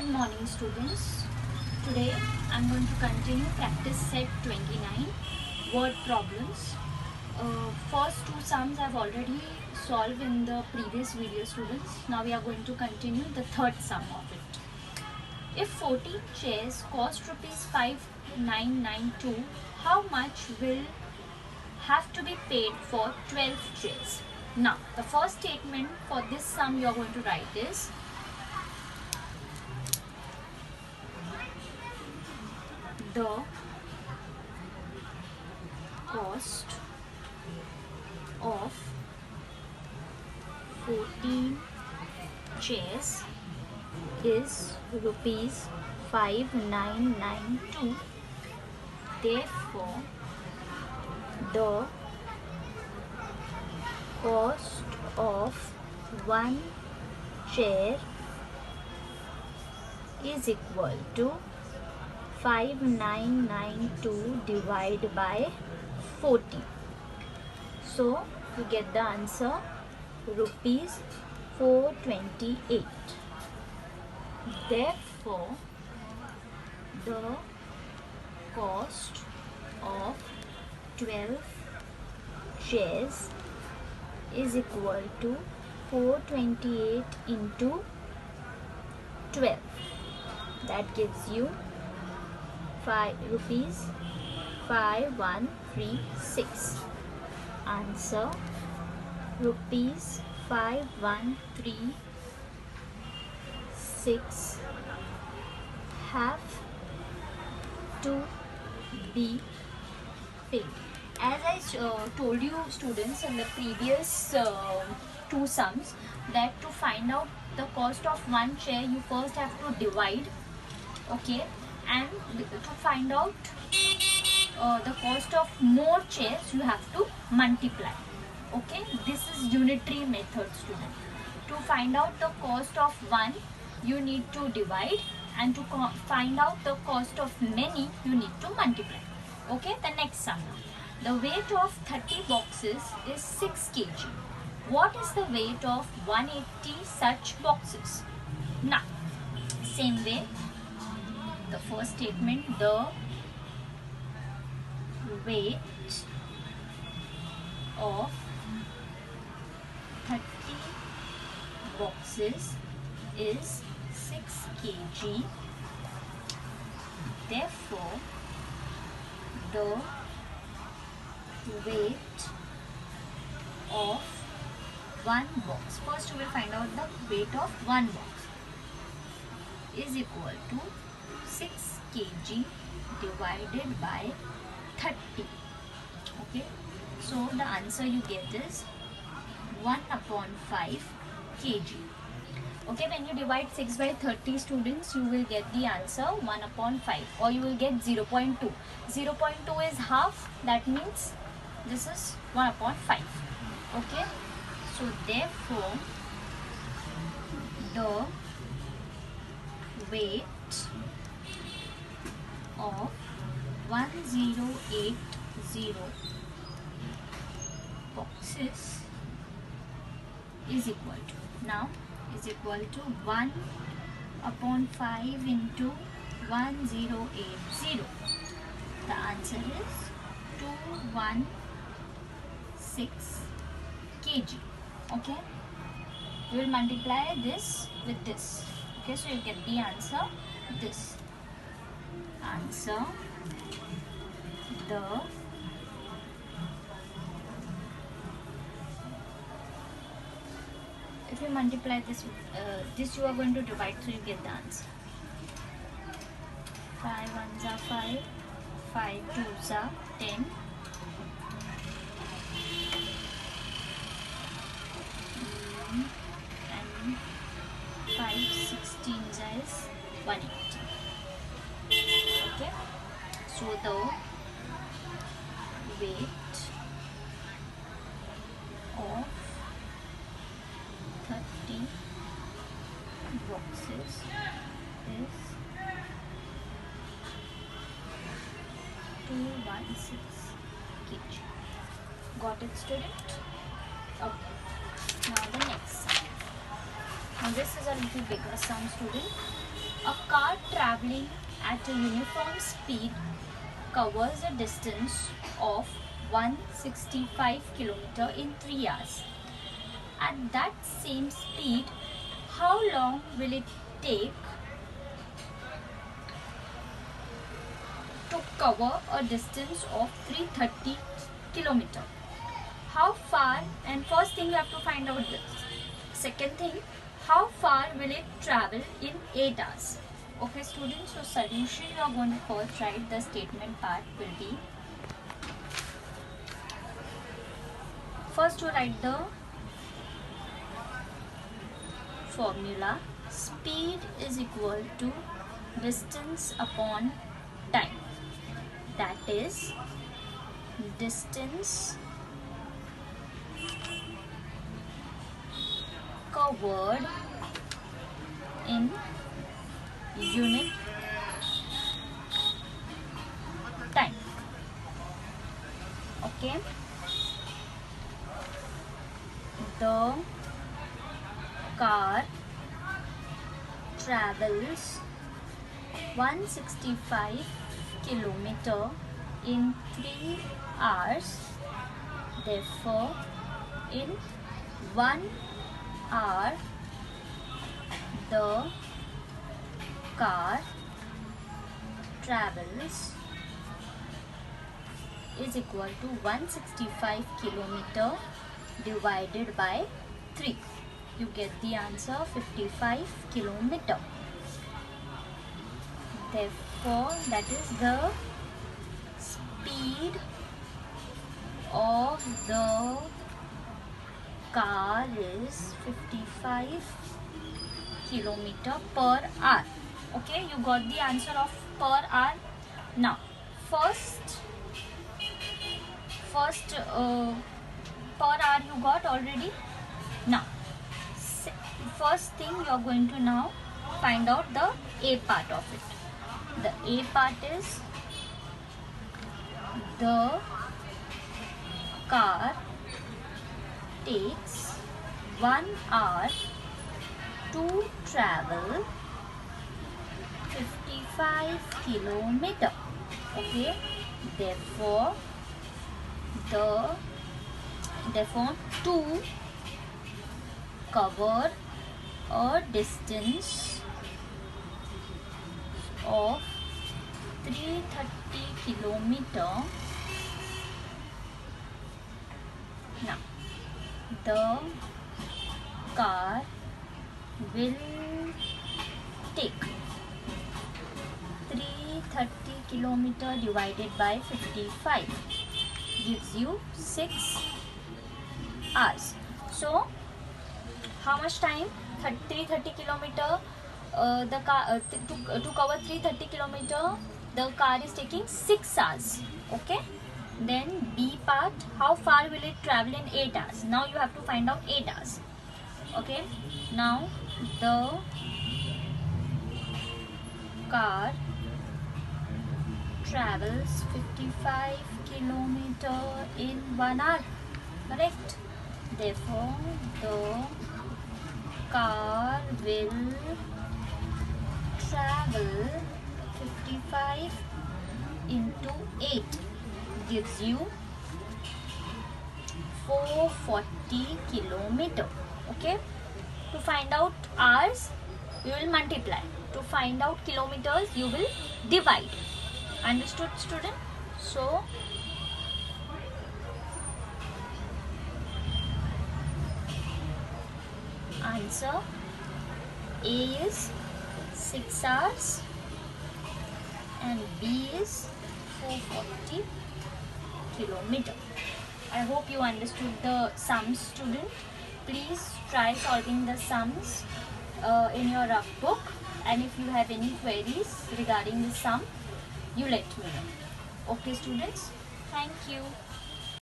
Good morning, students. Today I'm going to continue practice set 29 word problems. First two sums I've already solved in the previous video, students. Now we are going to continue the third sum of it. If 14 chairs cost rupees 5992, how much will have to be paid for 12 chairs? Now the first statement for this sum you are going to write is the cost of 14 chairs is rupees 5992. Therefore, the cost of one chair is equal to 5992 divided by 40. So we get the answer rupees 428. Therefore, the cost of 12 chairs is equal to 428 into 12. That gives you rupees 5136. Answer rupees 5136 have to be paid. As I told you, students, in the previous two sums, that to find out the cost of one chair you first have to divide, okay, and to find out the cost of more chairs you have to multiply. Okay, this is unitary method, student. To find out the cost of one you need to divide, and to find out the cost of many you need to multiply. Okay, the next sum now. The weight of 30 boxes is 6 kg. What is the weight of 180 such boxes? Now, same way, the first statement, the weight of 30 boxes is 6 kg. Therefore, the weight of one box, first we will find out the weight of one box, is equal to 6 kg divided by 30. Okay, so the answer you get is 1/5 kg. Okay, when you divide 6 by 30, students, you will get the answer 1/5, or you will get 0.2. 0.2 is half, that means this is 1/5. Okay, so therefore the weight of 1080 boxes is equal to, now is equal to 1/5 into 1080. The answer is 216 kg. Okay, we will multiply this with this. Okay, so you get the answer this. Answer, the if you multiply this with this, you are going to divide, so you get the answer. 5 1s are 5, 5 2s are 10, and 5 16s is 180. Okay, so the weight of 30 boxes is 216 kg. Got it, student? Okay. Now the next sum. Now this is a little bigger sum, student. A car traveling at a uniform speed covers a distance of 165 km in 3 hours. At that same speed, how long will it take to cover a distance of 330 km? How far, and first thing you have to find out this. Second thing, how far will it travel in 8 hours? Okay students, so solution you are going to first write the statement part will be, first you write the formula. Speed is equal to distance upon time. That is distance covered in unit time. Okay, the car travels 165 km in 3 hours. Therefore, in 1 hour, the car travels is equal to 165 km divided by 3. You get the answer 55 km. Therefore, that is the speed of the car is 55 km per hour. Okay, you got the answer of per hour. Now, first per hour you got already. Now, first thing you are going to now find out the A part of it. The A part is the car takes 1 hour to travel 55 km. Okay, therefore to cover a distance of 330 km. Now, the car will take 330 km divided by 55 gives you 6 hours. So, how much time? 330 km. The car to cover 330 km, the car is taking 6 hours. Okay. Then B part, how far will it travel in 8 hours? Now you have to find out 8 hours. Okay. Now the car travels 55 km in 1 hour. Correct. Therefore, the car will travel 55 into 8 gives you 440 km. Okay. To find out hours, you will multiply. To find out kilometers, you will divide. Understood, student? So, answer A is 6 hours and B is 440 km. I hope you understood the sums, student. Please try solving the sums in your rough book, and if you have any queries regarding the sum, you let me know. Okay students, thank you.